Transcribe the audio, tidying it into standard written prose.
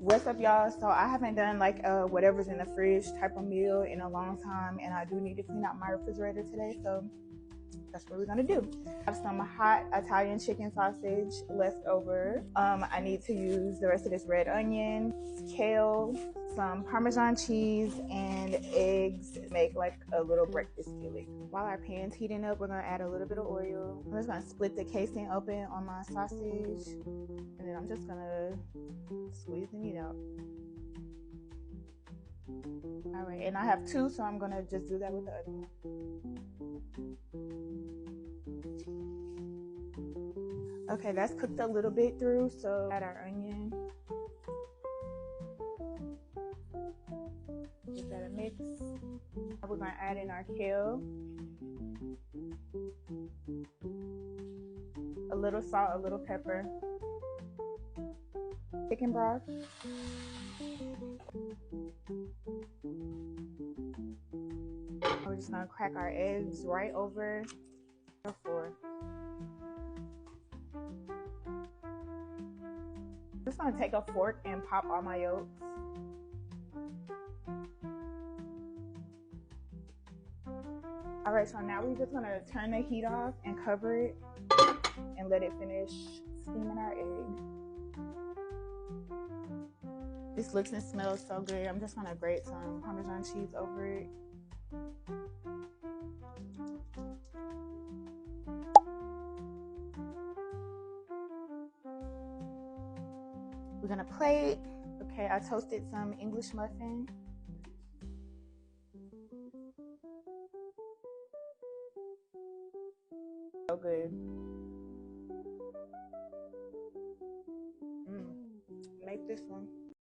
What's up, y'all? So I haven't done like whatever's in the fridge type of meal in a long time, and I do need to clean out my refrigerator today, so that's what we're gonna do. I have some hot Italian chicken sausage left over. I need to use the rest of this red onion, kale, some Parmesan cheese, and eggs to make like a little breakfast skillet. While our pan's heating up, we're gonna add a little bit of oil. I'm just gonna split the casing open on my sausage, and then I'm just gonna squeeze the meat out. All right, and I have two, so I'm gonna just do that with the other one. Okay, that's cooked a little bit through, so add our onion. Give that a mix. We're gonna add in our kale. A little salt, a little pepper. Chicken broth. We're just gonna crack our eggs right over the floor. Just gonna take a fork and pop all my yolks. All right, so now we're just gonna turn the heat off and cover it and let it finish steaming our egg. This looks and smells so good. I'm just gonna grate some Parmesan cheese over it. We're gonna plate. Okay, I toasted some English muffin. So good. Make this one.